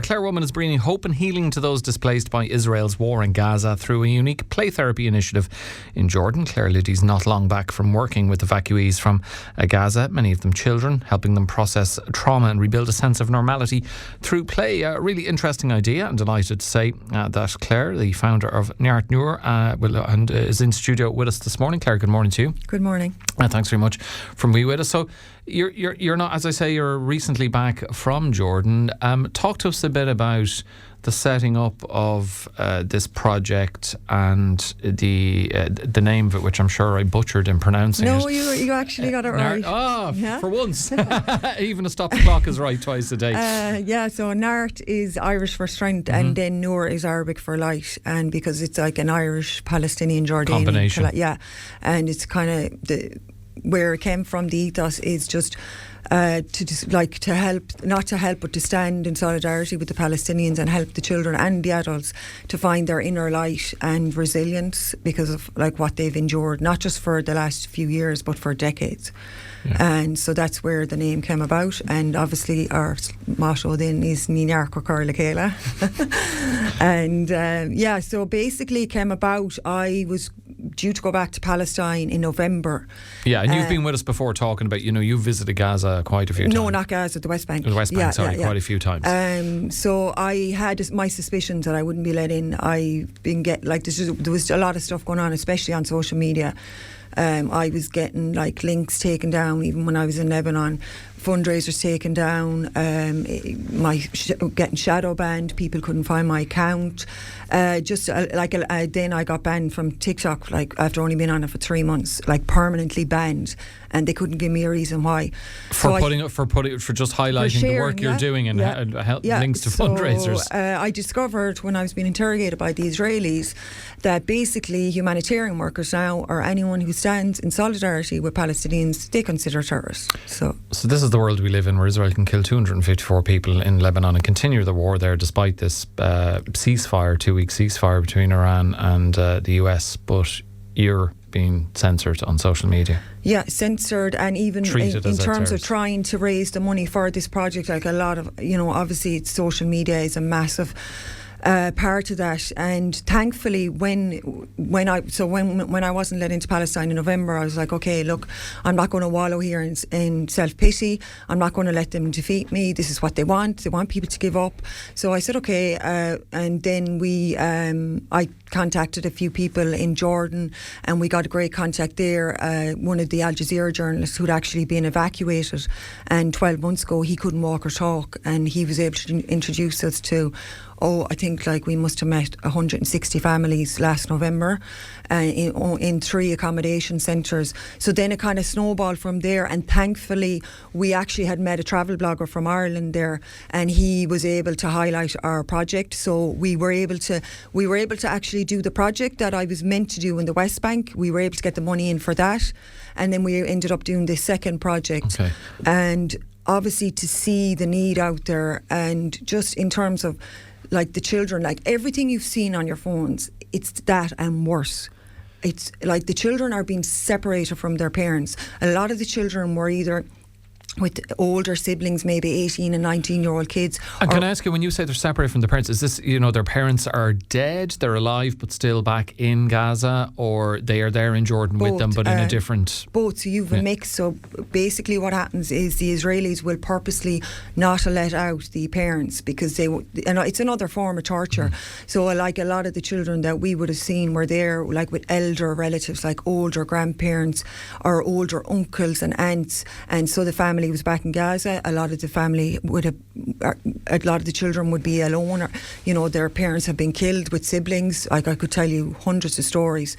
Clare woman is bringing hope and healing to those displaced by Israel's war in Gaza through a unique play therapy initiative in Jordan. Clare Liddy's not long back from working with evacuees from Gaza, many of them children, helping them process trauma and rebuild a sense of normality through play. A really interesting idea. I'm delighted to say that Clare, the founder of Neart Noor, is in studio with us this morning. Clare, good morning to you. Good morning. Thanks very much for being with us. So you're not, as I say, you're recently back from Jordan. Talk to us a bit about the setting up of this project and the name of it, which I'm sure I butchered in pronouncing it. No, you actually got it right. For once. Even a stop the clock is right twice a day. So Neart is Irish for strength, and then Noor is Arabic for light, and because it's like an Irish Palestinian Jordanian combination. And it's kind of where it came from. The ethos is just to help, not to help, but to stand in solidarity with the Palestinians and help the children and the adults to find their inner light and resilience because of like what they've endured, not just for the last few years but for decades. And so that's where the name came about, and obviously our motto then is Ní Nearco Carla Kayla. And so basically it came about, I was due to go back to Palestine in November. Yeah, and you've been with us before talking about, you've visited Gaza quite a few times. No, not Gaza, the West Bank. The West Bank, quite a few times. So I had my suspicions that I wouldn't be let in. There was a lot of stuff going on, especially on social media. I was getting links taken down even when I was in Lebanon, fundraisers taken down, getting shadow banned, people couldn't find my account. Then I got banned from TikTok after only being on it for 3 months, permanently banned, and they couldn't give me a reason why. For just highlighting the work you're doing and links to fundraisers. I discovered when I was being interrogated by the Israelis that basically humanitarian workers now, or anyone who stands in solidarity with Palestinians, they consider terrorists. So this is the world we live in, where Israel can kill 254 people in Lebanon and continue the war there despite this ceasefire, 2-week ceasefire between Iran and the US, but you're being censored on social media. Yeah, censored, and even in terms of trying to raise the money for this project, a lot of, obviously social media is a massive part of that. And thankfully when I wasn't let into Palestine in November, I was like, okay, look, I'm not going to wallow here in self-pity. I'm not going to let them defeat me. This is what they want people to give up. So I said okay, and then I contacted a few people in Jordan, and we got a great contact there. One of the Al Jazeera journalists who'd actually been evacuated, and 12 months ago he couldn't walk or talk, and he was able to introduce us to I think we must have met 160 families last November in 3 accommodation centres. So then it kind of snowballed from there, and thankfully we actually had met a travel blogger from Ireland there, and he was able to highlight our project. So we were able to actually do the project that I was meant to do in the West Bank. We were able to get the money in for that, and then we ended up doing this second project. Okay. And obviously to see the need out there, and just in terms of the children, everything you've seen on your phones, it's that and worse. It's the children are being separated from their parents. A lot of the children were either with older siblings, maybe 18 and 19-year-old kids. And can I ask you, when you say they're separated from their parents, is this, their parents are dead, they're alive but still back in Gaza, or they are there in Jordan with them but in a different... Both, so you've a mix. So basically what happens is the Israelis will purposely not let out the parents because it's another form of torture. So a lot of the children that we would have seen were there with elder relatives, older grandparents or older uncles and aunts, and so the family was back in Gaza. A lot of the children would be alone, or their parents have been killed with siblings. I could tell you hundreds of stories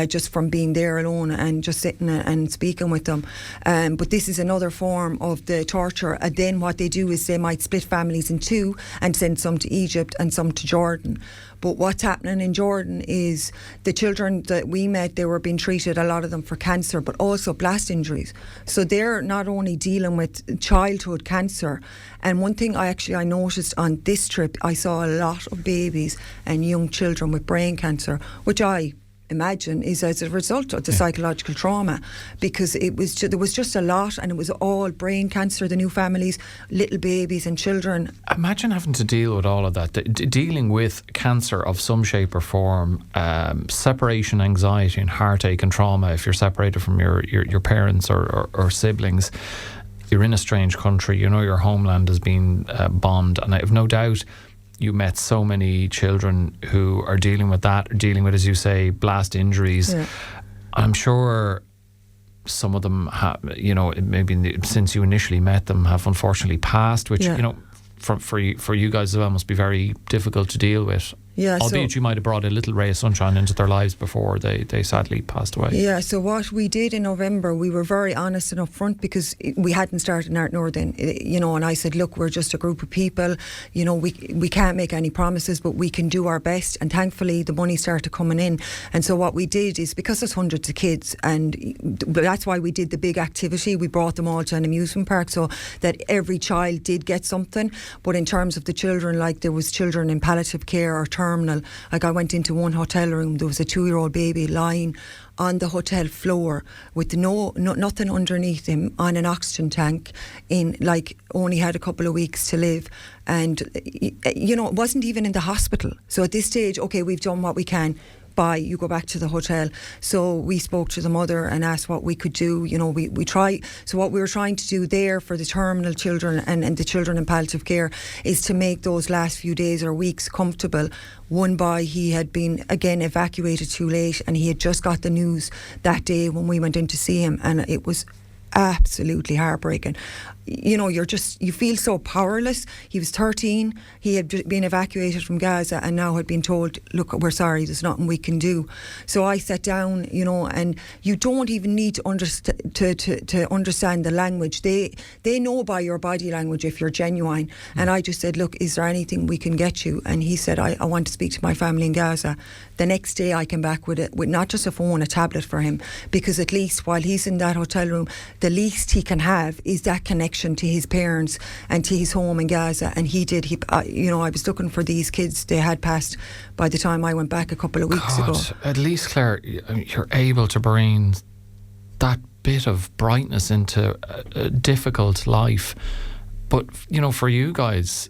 just from being there alone and just sitting and speaking with them. But this is another form of the torture. And then what they do is they might split families in 2 and send some to Egypt and some to Jordan. But what's happening in Jordan is the children that we met, they were being treated, a lot of them, for cancer, but also blast injuries. So they're not only dealing with childhood cancer. And one thing I noticed on this trip, I saw a lot of babies and young children with brain cancer, which I imagine is as a result of the psychological trauma, because there was just a lot, and it was all brain cancer, the new families, little babies and children. Imagine having to deal with all of that, dealing with cancer of some shape or form, separation anxiety and heartache and trauma if you're separated from your parents or siblings. You're in a strange country, you know your homeland has been bombed, and I have no doubt you met so many children who are dealing with that, dealing with, as you say, blast injuries. Yeah. I'm sure some of them have, maybe since you initially met them, have unfortunately passed, which, for you guys as well must be very difficult to deal with. Yeah, albeit you might have brought a little ray of sunshine into their lives before they sadly passed away. Yeah, so what we did in November, we were very honest and upfront, because we hadn't started Art Northern, and I said, look, we're just a group of people, we can't make any promises, but we can do our best. And thankfully the money started coming in. And so what we did is, because there's hundreds of kids, and that's why we did the big activity, we brought them all to an amusement park so that every child did get something. But in terms of the children, like there was children in palliative care or terminal. Like I went into one hotel room, there was a 2-year-old baby lying on the hotel floor with nothing underneath him, on an oxygen tank, only had a couple of weeks to live, and it wasn't even in the hospital. So at this stage, okay, we've done what we can. Bye, you go back to the hotel. So we spoke to the mother and asked what we could do. We try. So what we were trying to do there for the terminal children and the children in palliative care is to make those last few days or weeks comfortable. One boy, he had been again evacuated too late, and he had just got the news that day when we went in to see him, and it was absolutely heartbreaking. You feel so powerless. He was 13, he had been evacuated from Gaza and now had been told, look, we're sorry, there's nothing we can do. So I sat down, and you don't even need to understand the language. They know by your body language if you're genuine. And I just said, look, is there anything we can get you? And he said, I want to speak to my family in Gaza. The next day I came back with not just a phone, a tablet for him, because at least while he's in that hotel room, the least he can have is that connection to his parents and to his home in Gaza. And he did. I was looking for these kids. They had passed by the time I went back a couple of weeks ago. At least, Clare, you're able to bring that bit of brightness into a difficult life. But, for you guys,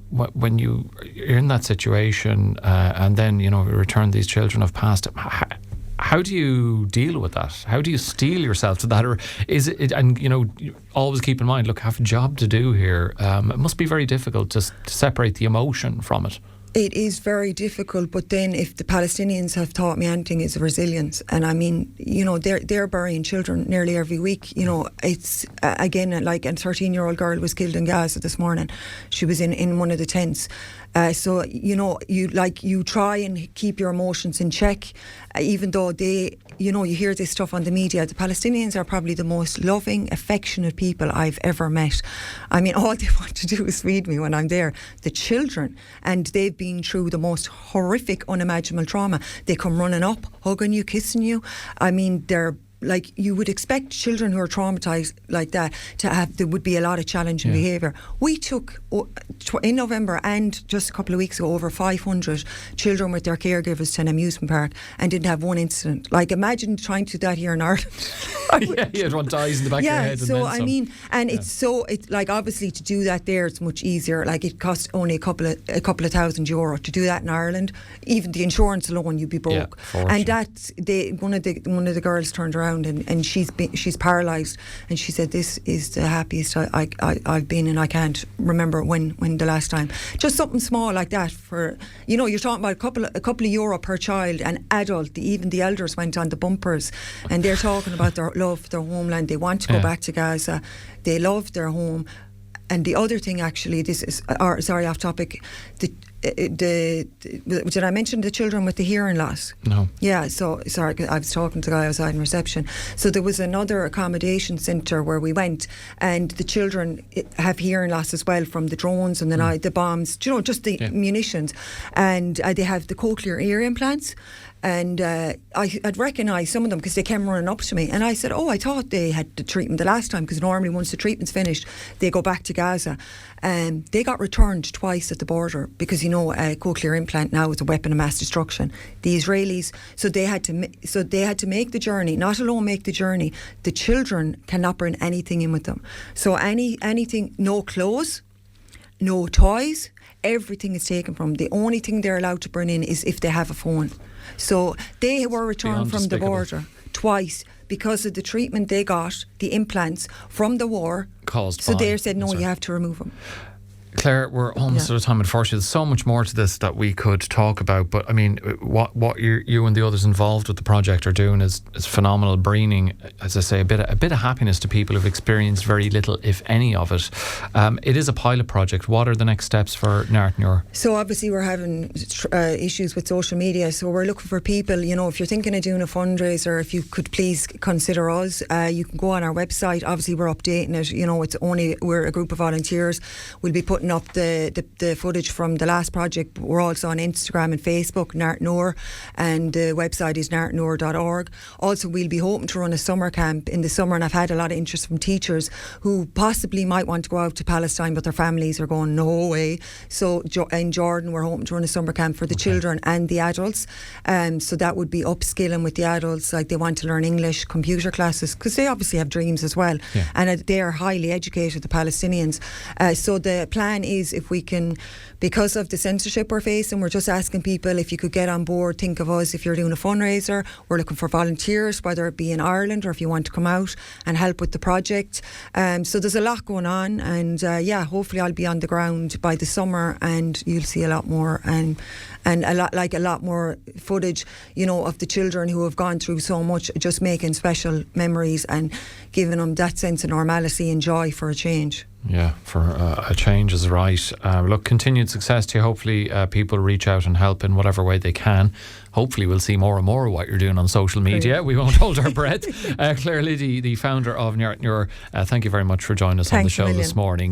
when you're in that situation and then, return these children have passed, how do you deal with that? How do you steel yourself to that? Or is it, and always keep in mind, look, I have a job to do here. It must be very difficult to separate the emotion from it. It is very difficult, but then if the Palestinians have taught me anything, is resilience. And I mean, they're burying children nearly every week. It's again, like a 13-year-old girl was killed in Gaza this morning. She was in one of the tents. So you try and keep your emotions in check, even though you hear this stuff on the media. The Palestinians are probably the most loving, affectionate people I've ever met. I mean, all they want to do is feed me when I'm there. The children, and they've been through the most horrific, unimaginable trauma. They come running up, hugging you, kissing you. I mean, they're like, you would expect children who are traumatised like that there would be a lot of challenging behaviour. We took in November and just a couple of weeks ago over 500 children with their caregivers to an amusement park and didn't have one incident. Like, imagine trying to do that here in Ireland. Everyone dies in the back of your head. So I mean, and it's like, obviously to do that there it's much easier. Like, it costs only a couple of €1,000 to do that in Ireland. Even the insurance alone, you'd be broke. And that's one of the girls turned around and she's paralysed, and she said, this is the happiest I've been, and I can't remember when the last time. Just something small like that. For you're talking about a couple of euro per child, and adult. Even the elders went on the bumpers, and they're talking about their love for their homeland. They want to go back to Gaza. They love their home. And the other thing, actually, this is off topic. Did I mention the children with the hearing loss? No. Yeah, so sorry, I was talking to the guy outside in reception. So there was another accommodation centre where we went, and the children have hearing loss as well from the drones and the bombs, just the munitions, and they have the cochlear ear implants. And I'd recognised some of them because they came running up to me, and I said, I thought they had the treatment the last time, because normally once the treatment's finished they go back to Gaza. They got returned twice at the border because a cochlear implant now is a weapon of mass destruction. The Israelis, so they had to make the journey, not alone make the journey. The children cannot bring anything in with them. So anything, no clothes, no toys, everything is taken from them. The only thing they're allowed to bring in is if they have a phone. So they were returned from the border twice because of the treatment they got, the implants from the war. So they said, no, you have to remove them. Claire, we're almost out of time, unfortunately. There's so much more to this that we could talk about, but I mean, what you and the others involved with the project are doing is phenomenal, bringing, as I say, a bit of happiness to people who've experienced very little, if any, of it. It is a pilot project. What are the next steps for Nartnure? So obviously we're having issues with social media, so we're looking for people, if you're thinking of doing a fundraiser, if you could please consider us. You can go on our website. Obviously we're updating it. We're a group of volunteers. We'll be putting up the footage from the last project. We're also on Instagram and Facebook, Nartnure, and the website is nartnure.org. Also, we'll be hoping to run a summer camp in the summer, and I've had a lot of interest from teachers who possibly might want to go out to Palestine, but their families are going, no way. So in Jordan, we're hoping to run a summer camp for the children and the adults. So that would be upskilling with the adults, like they want to learn English, computer classes, because they obviously have dreams as well. Yeah. And they are highly educated, the Palestinians. So the plan is, if we can, because of the censorship we're facing, we're just asking people if you could get on board, think of us if you're doing a fundraiser. We're looking for volunteers, whether it be in Ireland or if you want to come out and help with the project. So there's a lot going on, and hopefully I'll be on the ground by the summer, and you'll see a lot more and a lot more footage, of the children who have gone through so much, just making special memories and giving them that sense of normality and joy for a change. Yeah, for a change is right. Look, continued success to you. Hopefully people reach out and help in whatever way they can. Hopefully we'll see more and more of what you're doing on social media. Great. We won't hold our breath. Clare Liddy, the founder of Nartnure, thank you very much for joining us on the show this morning.